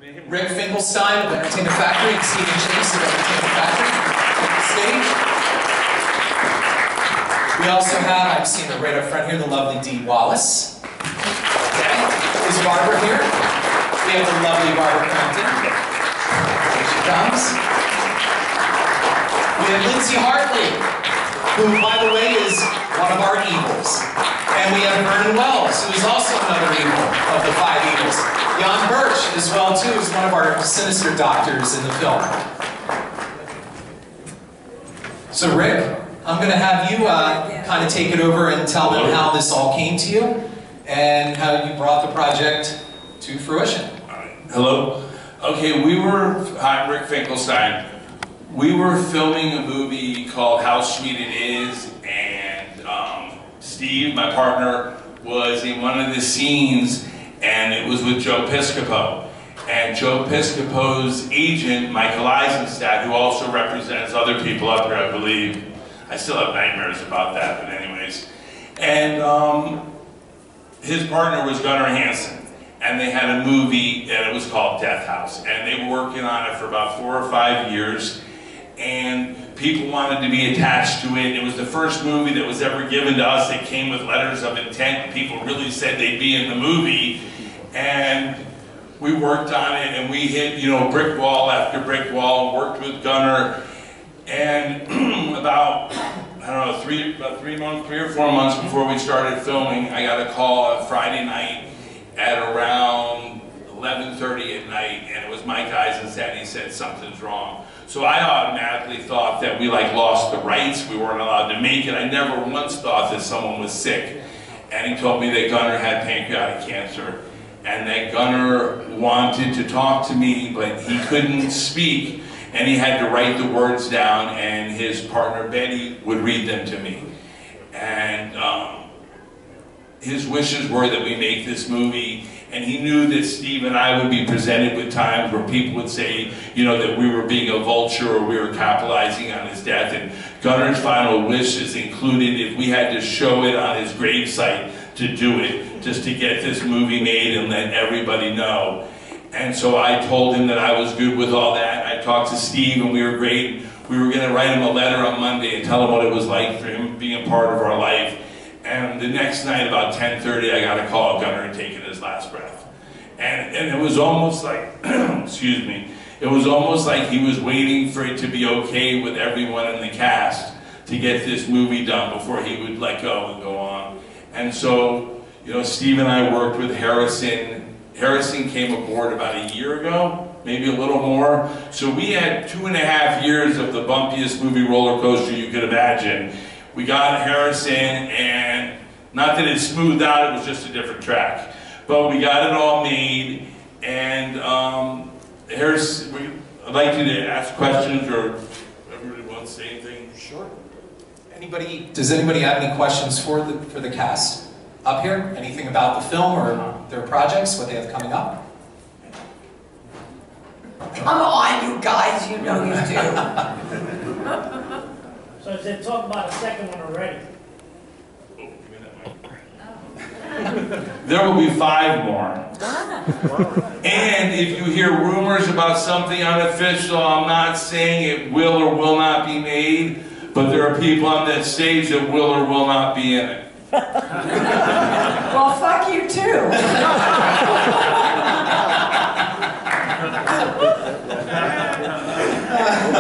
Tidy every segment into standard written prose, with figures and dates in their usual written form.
Rick Finkelstein of Entertainment Factory and Steven Chase of Entertainment Factory. Take the stage. We also have, I've seen it right up front here, the lovely Dee Wallace. Okay. Is Barbara here? We have the lovely Barbara Crampton. Here she comes. We have Lindsay Hartley, who, by the way, is one of our evils. And we have Vernon Wells, who is also another evil of the 5 evils. Birch as well too is one of our sinister doctors in the film. So Rick, I'm going to have you kind of take it over and tell them how this all came to you and how you brought the project to fruition. Hello. Okay, I'm Rick Finkelstein. We were filming a movie called How Sweet It Is, and Steve, my partner, was in one of the scenes, and it was with Joe Piscopo. And Joe Piscopo's agent, Michael Eisenstadt, who also represents other people up here, I believe. I still have nightmares about that, but anyways. And his partner was Gunnar Hansen, and they had a movie, and it was called Death House. And they were working on it for about 4 or 5 years, and people wanted to be attached to it. It was the first movie that was ever given to us that came with letters of intent. People really said they'd be in the movie. And we worked on it, and we hit, you know, brick wall after brick wall, worked with Gunnar. And about, I don't know, 3 or 4 months before we started filming, I got a call on Friday night at around 11:30 at night, and it was Mike Eisenstadt, and he said something's wrong. So I automatically thought that we lost the rights, we weren't allowed to make it. I never once thought that someone was sick. And he told me that Gunnar had pancreatic cancer, and that Gunnar wanted to talk to me, but he couldn't speak, and he had to write the words down, and his partner Betty would read them to me. And his wishes were that we make this movie, and he knew that Steve and I would be presented with times where people would say, you know, that we were being a vulture or we were capitalizing on his death. And Gunnar's final wishes included if we had to show it on his gravesite to do it, just to get this movie made and let everybody know. And so I told him that I was good with all that. I talked to Steve, and we were great. We were going to write him a letter on Monday and tell him what it was like for him being a part of our life. And the next night, about 10:30, I got a call of Gunnar taking his last breath. And it was almost like, excuse me, it was almost like he was waiting for it to be okay with everyone in the cast to get this movie done before he would let go and go on. And so, you know, Steve and I worked with Harrison. Harrison came aboard about a year ago, maybe a little more. So we had 2.5 years of the bumpiest movie roller coaster you could imagine. We got Harrison, and not that it smoothed out, it was just a different track. But we got it all made, and Harrison, I'd like you to ask questions, or everybody wants to say anything. Sure. Does anybody have any questions for the cast up here? Anything about the film or their projects, what they have coming up? Come on, you guys, you know you do. So they talk about a second one already. There will be 5 more. And if you hear rumors about something unofficial, I'm not saying it will or will not be made, but there are people on that stage that will or will not be in it. Well, fuck you too.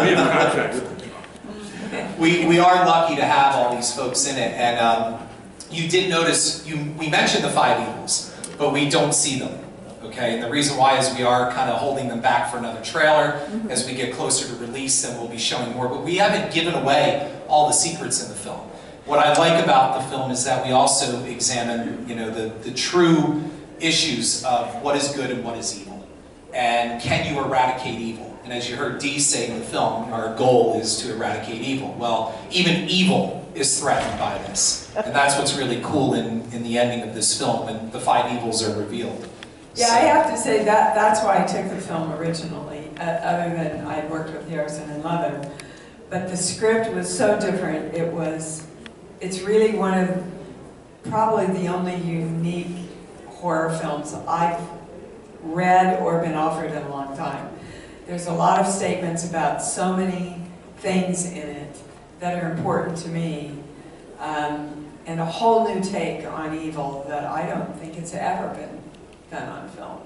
We have contracts. We are lucky to have all these folks in it, and you did notice, we mentioned the 5 evils, but we don't see them, okay? And the reason why is we are kind of holding them back for another trailer. As we get closer to release, then we'll be showing more, but we haven't given away all the secrets in the film. What I like about the film is that we also examine, you know, the true issues of what is good and what is evil, and can you eradicate evil? And as you heard Dee say in the film, our goal is to eradicate evil. Well, even evil is threatened by this. And that's what's really cool in the ending of this film, when the 5 evils are revealed. Yeah, So, I have to say that's why I took the film originally, other than I had worked with Harrison and loved him. But the script was so different. It's really one of probably the only unique horror films I've read or been offered in a long time. There's a lot of statements about so many things in it that are important to me, and a whole new take on evil that I don't think it's ever been done on film.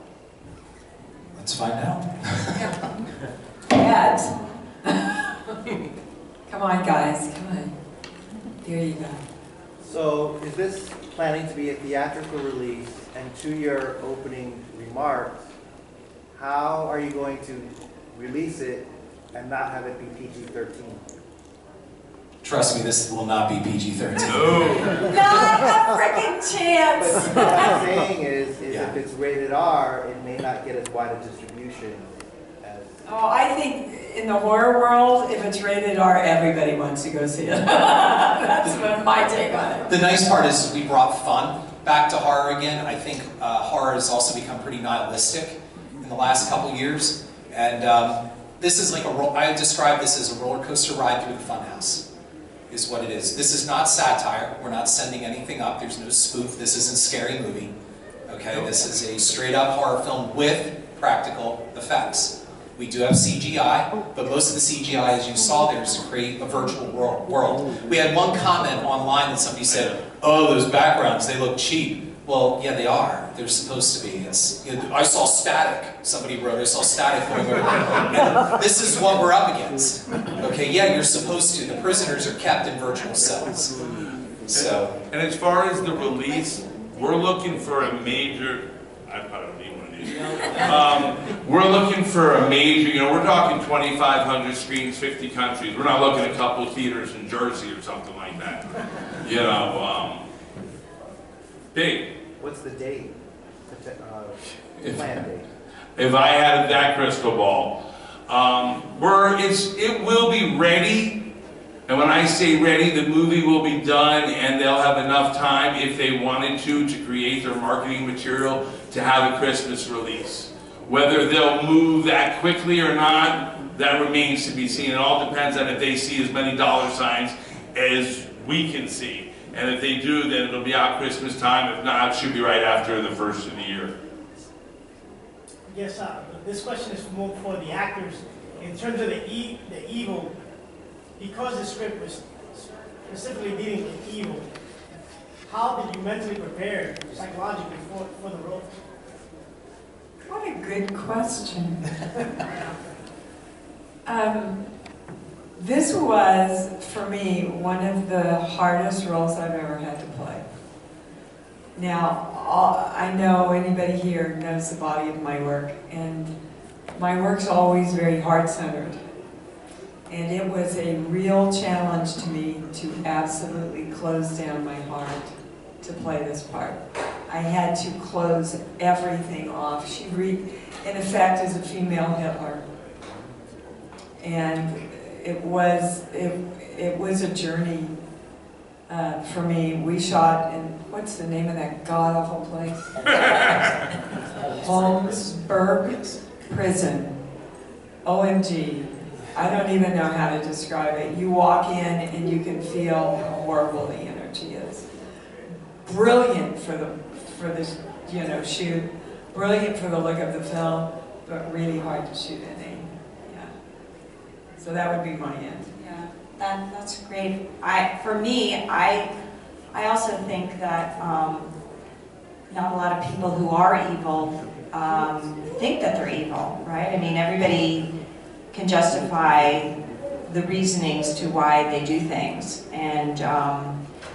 Let's find out. Ed. Come on, guys, come on. Here you go. So, is this planning to be a theatrical release? And to your opening remarks, how are you going to release it and not have it be PG-13? Trust me, this will not be PG-13. Not a freaking chance! But what I'm saying is Yeah. if it's rated R, it may not get as wide a distribution as... Oh, I think in the horror world, if it's rated R, everybody wants to go see it. That's my take on it. The nice part is we brought fun back to horror again. I think horror has also become pretty nihilistic in the last couple years. And this is like I describe this as a roller coaster ride through the funhouse, is what it is. This is not satire. We're not sending anything up. There's no spoof. This isn't Scary Movie. Okay, this is a straight up horror film with practical effects. We do have CGI, but most of the CGI, as you saw there, is to create a virtual world. We had one comment online that somebody said, "Oh, those backgrounds, they look cheap." Well, yeah, they are. They're supposed to be. I saw static. Somebody wrote, I saw static going over. And this is what we're up against. Okay, yeah, you're supposed to. The prisoners are kept in virtual cells. So. And as far as the release, we're looking for a major. I probably don't need one of these. We're looking for a major. You know, we're talking 2,500 screens, 50 countries. We're not looking at a couple of theaters in Jersey or something like that. You know, big. What's the date? Planned date? If I had that crystal ball, it will be ready, and when I say ready, the movie will be done, and they'll have enough time if they wanted to create their marketing material to have a Christmas release. Whether they'll move that quickly or not, that remains to be seen. It all depends on if they see as many dollar signs as we can see. And if they do, then it'll be out Christmas time. If not, it should be right after the first of the year. Yes, this question is more for the actors. In terms of the evil, because the script was specifically dealing with evil, how did you mentally prepare psychologically for the role? What a good question. This was, for me, one of the hardest roles I've ever had to play. Now, I know anybody here knows the body of my work, and my work's always very heart-centered. And it was a real challenge to me to absolutely close down my heart to play this part. I had to close everything off. She, in effect, is a female Hitler. And it was a journey for me. We shot in, what's the name of that god-awful place? Holmesburg Prison. OMG. I don't even know how to describe it. You walk in and you can feel how horrible the energy is. Brilliant for this, you know, shoot. Brilliant for the look of the film, but really hard to shoot in. So that would be my end. Yeah, that's great. For me, I also think that not a lot of people who are evil think that they're evil, right? I mean, everybody can justify the reasonings to why they do things, and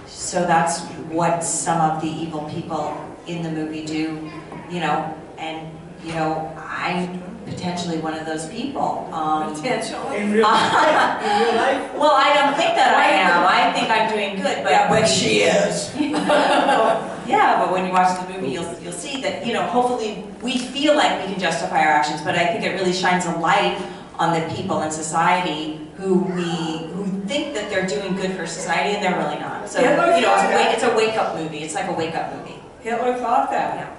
so that's what some of the evil people in the movie do, you know, and you know, I'm potentially one of those people. Potentially? In real life? In real life? Well, I don't think that I am. I think I'm doing good, but yeah, but she is. Yeah, but when you watch the movie, you'll see that, you know, hopefully we feel like we can justify our actions, but I think it really shines a light on the people in society who think that they're doing good for society, and they're really not. So, you know, it's a wake-up movie. It's like a wake-up movie. Hitler thought that. Yeah.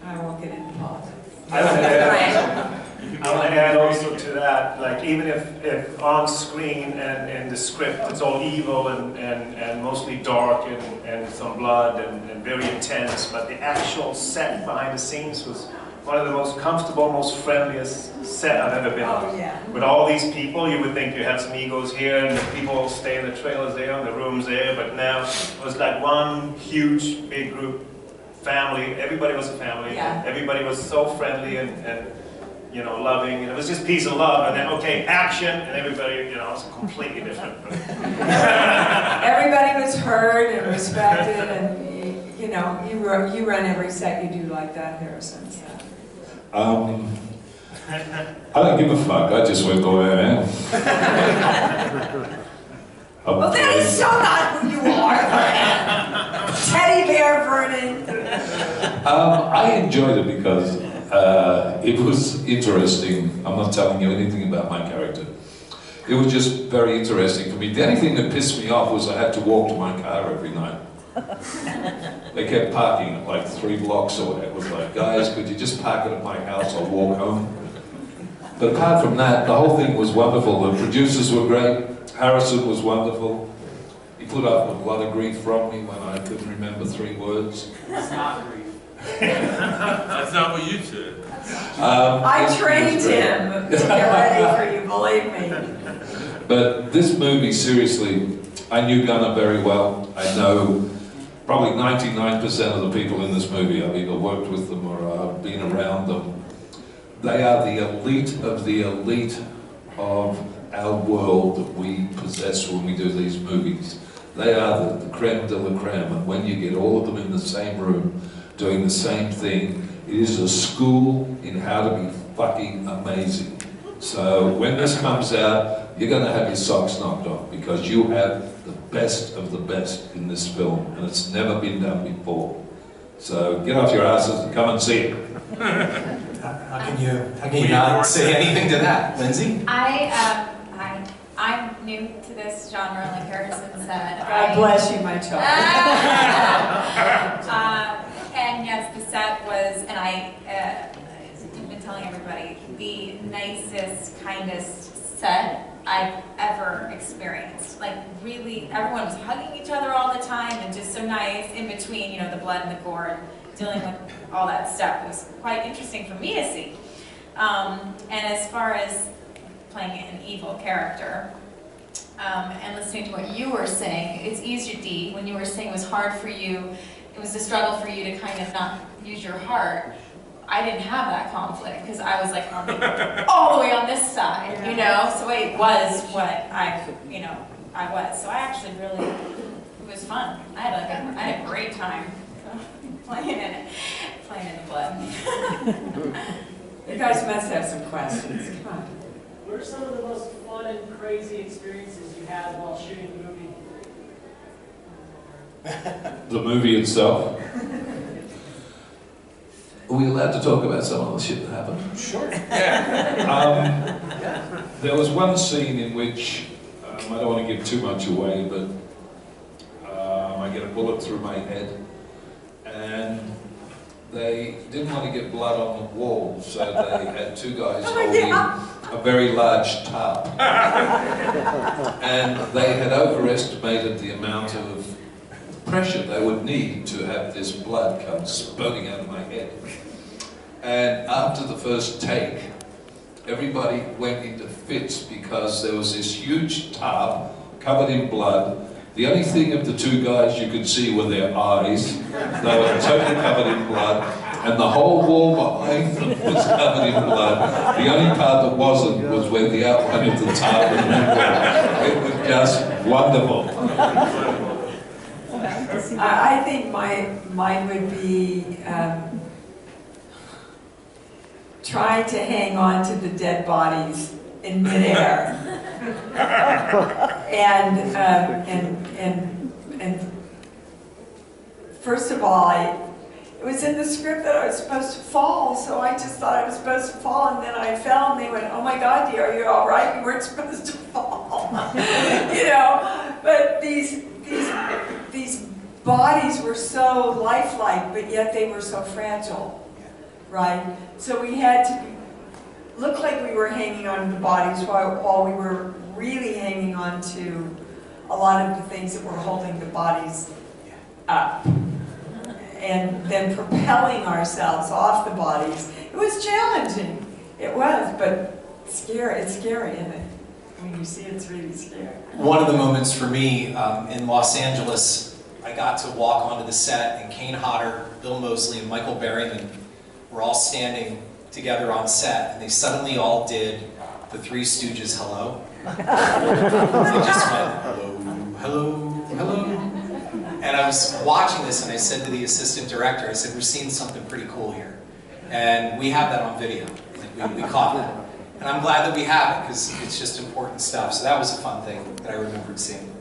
I won't get into politics. I want to add also to that, like even if on screen and in the script it's all evil and mostly dark and some blood and very intense, but the actual set behind the scenes was one of the most comfortable, most friendliest set I've ever been on. Oh, yeah. With all these people, you would think you had some egos here, and the people stay in the trailers there, and the rooms there, but now it was like one huge, big group, family. Everybody was a family. Yeah. Everybody was so friendly and you know, loving, and it was just peace and love, and then, okay, action, and everybody, you know, it's completely different. Everybody was heard and respected, and you know, you run every set you do like that, Harrison. So. I don't give a fuck, I just went the way I am. Well, that is so not who you are, Teddy Bear Vernon. I enjoyed it because it was interesting. I'm not telling you anything about my character. It was just very interesting for me. The only thing that pissed me off was I had to walk to my car every night. They kept parking at like 3 blocks or whatever. It was like, guys, could you just park it at my house? I'll walk home. But apart from that, the whole thing was wonderful. The producers were great. Harrison was wonderful. He put up with a lot of grief from me when I couldn't remember 3 words. It's not grief. That's not what you said. I trained him to get ready for you, believe me. But this movie, seriously, I knew Gunnar very well. I know probably 99% of the people in this movie. I've either worked with them or I've been around them. They are the elite of our world that we possess when we do these movies. They are the creme de la creme, and when you get all of them in the same room doing the same thing, it is a school in how to be fucking amazing. So when this comes out, you're going to have your socks knocked off because you have the best of the best in this film, and it's never been done before. So get off your asses and come and see it. How can you not say anything to that, Lindsay? I'm new to this genre, like Harrison said. God bless you, my child. And yes, the set was, and I've been telling everybody, the nicest, kindest set I've ever experienced. Like really, everyone was hugging each other all the time and just so nice in between, you know, the blood and the gore and dealing with all that stuff. It was quite interesting for me to see. And as far as playing an evil character, and listening to what you were saying, it's easier, Dee, when you were saying it was hard for you, it was a struggle for you to kind of not use your heart. I didn't have that conflict because I was like all the way on this side, you know, so it was what I was. So I actually really, it was fun. I had a great time playing in the blood. You guys must have some questions. Come on. What are some of the most fun and crazy experiences you had while shooting the movie? The movie itself. Are we allowed to talk about some of the shit that happened? Sure. There was one scene in which, I don't want to give too much away, but I get a bullet through my head, and they didn't want to get blood on the wall, so they had 2 guys holding a very large tarp. And they had overestimated the amount of pressure they would need to have this blood come spurting out of my head. And after the first take, everybody went into fits because there was this huge tarp covered in blood. The only thing of the 2 guys you could see were their eyes. They were totally covered in blood, and the whole wall behind them was covered in blood. The only part that wasn't was where the outline of the tarp was. It was just wonderful. I think mine would be trying to hang on to the dead bodies in midair. And first of all, it was in the script that I was supposed to fall, so I just thought I was supposed to fall, and then I fell, and they went, "Oh my God, Dee, are you all right? You weren't supposed to fall." You know, but these bodies were so lifelike, but yet they were so fragile, right? So we had to look like we were hanging on to the bodies while we were really hanging on to a lot of the things that were holding the bodies up. And then propelling ourselves off the bodies It was challenging. It was, but scary. It's scary, isn't it? When you see it, it's really scary. One of the moments for me in Los Angeles, I got to walk onto the set, and Kane Hodder, Bill Moseley, and Michael Berryman were all standing together on set, and they suddenly all did the Three Stooges hello. They just went, hello, hello, hello. And I was watching this, and I said to the assistant director, I said, we're seeing something pretty cool here. And we have that on video. Like, we caught that. And I'm glad that we have it, because it's just important stuff. So that was a fun thing that I remembered seeing.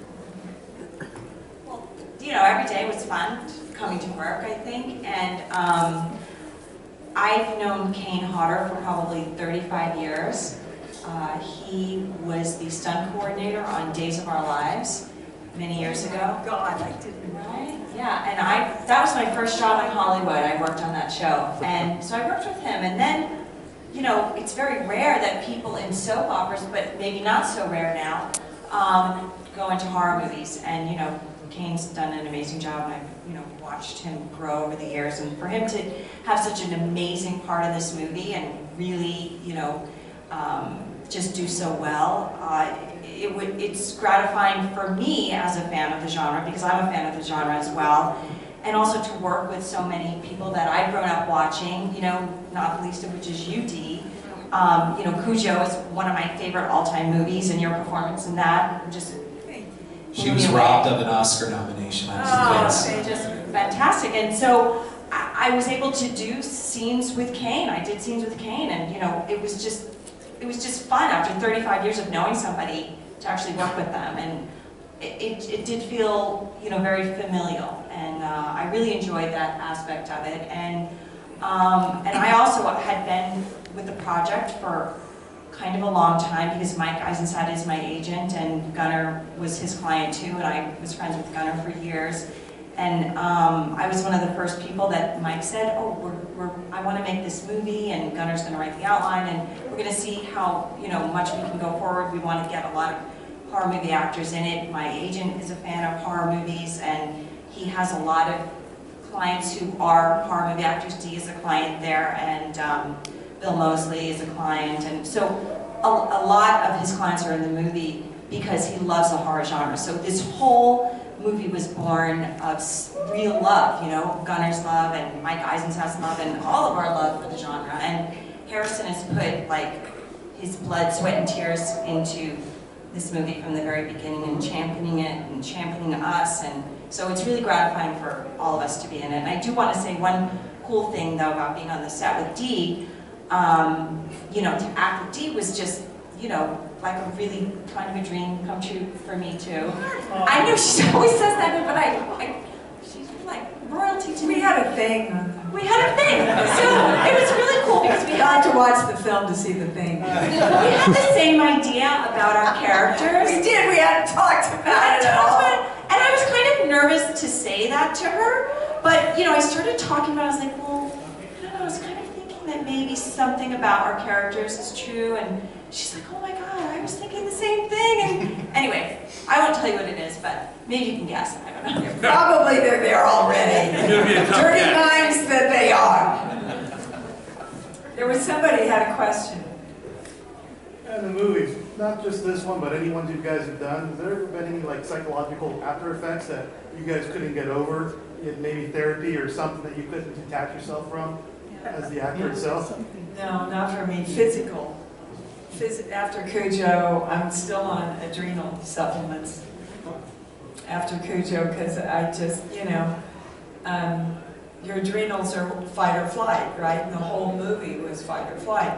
Well, you know, every day was fun coming to work, I think. And I've known Kane Hodder for probably 35 years. He was the stunt coordinator on Days of Our Lives many years ago. God, I didn't. Right? Yeah, and that was my first job in Hollywood. I worked on that show. And so I worked with him. And then, you know, it's very rare that people in soap operas, but maybe not so rare now, go into horror movies. And, you know, Kane's done an amazing job. I've, you know, watched him grow over the years. And for him to have such an amazing part of this movie and really, you know, just do so well, it's gratifying for me as a fan of the genre, because I'm a fan of the genre as well. And also to work with so many people that I've grown up watching, you know, not the least of which is you, Dee. You know, Cujo is one of my favorite all-time movies, and your performance in that just She was robbed of an Oscar nomination. Oh, just fantastic. And so I was able to do scenes with Kane. I did scenes with Kane, and you know, it was just fun after 35 years of knowing somebody to actually work with them, and it did feel, you know, very familial, and I really enjoyed that aspect of it. And I also had been with the project for kind of a long time, because Mike Eisenstat is my agent, and Gunnar was his client too, and I was friends with Gunnar for years. And I was one of the first people that Mike said, oh, I want to make this movie, and Gunnar's going to write the outline, and we're going to see how, you know, much we can go forward. We want to get a lot of horror movie actors in it. My agent is a fan of horror movies, and he has a lot of clients who are horror movie actors. Dee is a client there, and Bill Moseley is a client, and so a lot of his clients are in the movie because he loves the horror genre. So this whole movie was born of real love, you know, Gunnar's love and Mike Eisenstat's love and all of our love for the genre. And Harrison has put like his blood, sweat, and tears into this movie from the very beginning, and championing it and championing us. And so it's really gratifying for all of us to be in it. And I do want to say one cool thing though about being on the set with Dee. You know, to act with Dee was just, you know, like a really kind of a dream come true for me too. I know she always says that, but she's like royalty to me. We had a thing. We had a thing. So it was really cool because we had had to watch the film to see the thing. We had the same idea about our characters. We did. We hadn't talked about it at all. And I was kind of nervous to say that to her, but you know, I started talking about it. I was like, well, I don't know. I was kind of thinking that maybe something about our characters is true, and she's like, oh my God, I was thinking the same thing. And anyway, I won't tell you what it is, but maybe you can guess. I don't know. Probably they're there already. Dirty minds that they are. There was somebody had a question. And the movies, not just this one, but any ones you guys have done, has there ever been any like psychological after effects that you guys couldn't get over? Maybe therapy or something that you couldn't detach yourself from as the actor itself? No, not for me. Physical. After Cujo, I'm still on adrenal supplements. After Cujo, because I just, you know, your adrenals are fight or flight, right? And the whole movie was fight or flight.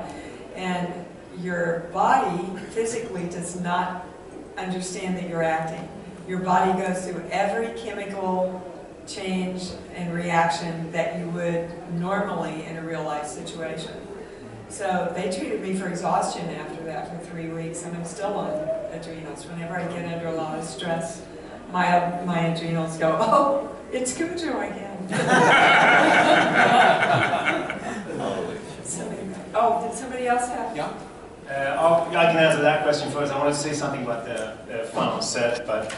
And your body physically does not understand that you're acting. Your body goes through every chemical change and reaction that you would normally in a real life situation. So they treated me for exhaustion after that for 3 weeks, and I'm still on adrenals. Whenever I get under a lot of stress, my adrenals go, oh, it's Cujo again. Did somebody else have? Yeah. I can answer that question first. I wanted to say something about the fun on set, but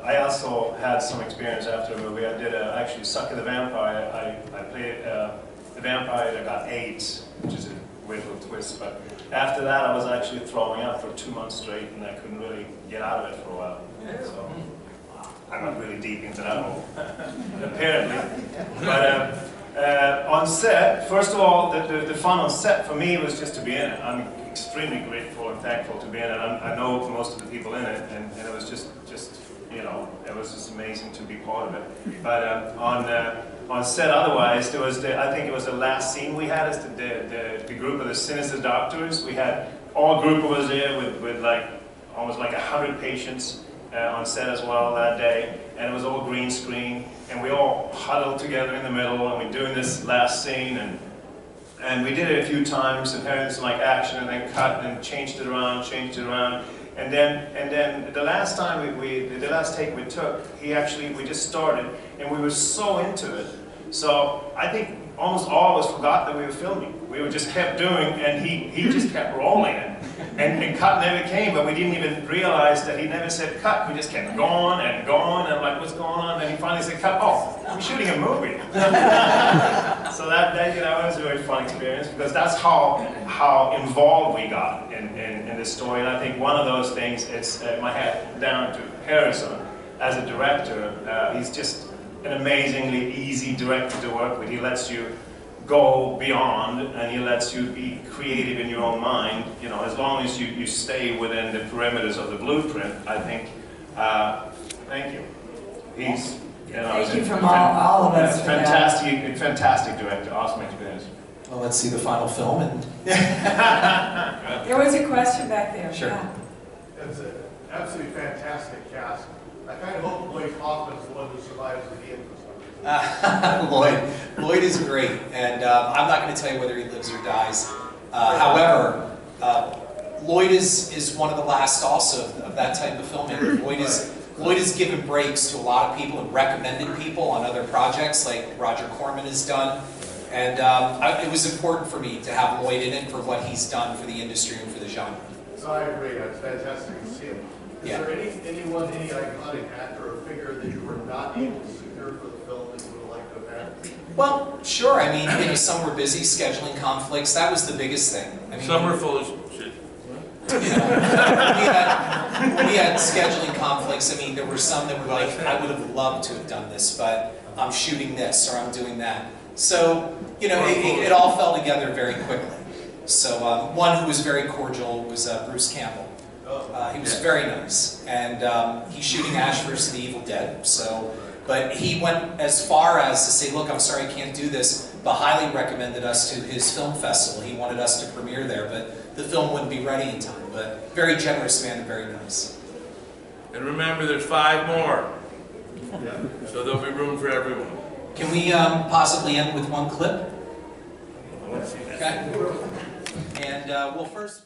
I also had some experience after the movie. I did actually Sucker the Vampire. I played the the vampire that got AIDS, which is a weird little twist. But after that, I was actually throwing up for 2 months straight, and I couldn't really get out of it for a while. So I got really deep into that hole, apparently. But on set, first of all, the fun on set for me was just to be in it. I'm extremely grateful and thankful to be in it. I know most of the people in it, and it was just you know, it was just amazing to be part of it. But on set, otherwise, there was I think it was the last scene we had as the group of the sinister doctors. We had all group of us there with like almost like 100 patients on set as well that day, and it was all green screen, and we all huddled together in the middle, and we're doing this last scene, and we did it a few times, and had some like action, and then cut, and changed it around, and then the last time the last take we took, we just started, and we were so into it. So I think almost all of us forgot that we were filming. We just kept doing, and he just kept rolling it. And cut never came, but we didn't even realize that he never said cut. We just kept going, and I'm like, what's going on? And he finally said cut. Oh, we're shooting a movie. So that you know, was a very fun experience, because that's how involved we got in this story. And I think one of those things, it's my hat down to Harrison as a director. He's just an amazingly easy director to work with. He lets you go beyond, and he lets you be creative in your own mind, you know, as long as you stay within the perimeters of the blueprint. I think, thank you. He's, you know, thank you from all of us. Fantastic director, awesome experience. Well, let's see the final film. And there was a question back there. Sure. Yeah. It's an absolutely fantastic cast. I kind of hope Lloyd Kaufman's the one who survives at the end for some reason. Lloyd is great, and I'm not going to tell you whether he lives or dies. However, Lloyd is one of the last also of that type of filmmaker. Lloyd has given breaks to a lot of people and recommended people on other projects like Roger Corman has done. And it was important for me to have Lloyd in it for what he's done for the industry and for the genre. So I agree. It's fantastic to see him. Is there any iconic actor or figure that you were not able to secure for the film that you would like to have had? Well, sure. I mean, you know, some were busy, scheduling conflicts. That was the biggest thing. I mean, some were full of shit. You know, we had scheduling conflicts. I mean, there were some that were like, I would have loved to have done this, but I'm shooting this or I'm doing that. So, you know, it all fell together very quickly. So one who was very cordial was Bruce Campbell. He was very nice, and he's shooting Ash vs. the Evil Dead. So, but he went as far as to say, "Look, I'm sorry I can't do this," but highly recommended us to his film festival. He wanted us to premiere there, but the film wouldn't be ready in time. But very generous man and very nice. And remember, there's 5 more, so there'll be room for everyone. Can we possibly end with one clip? Okay. And we'll first.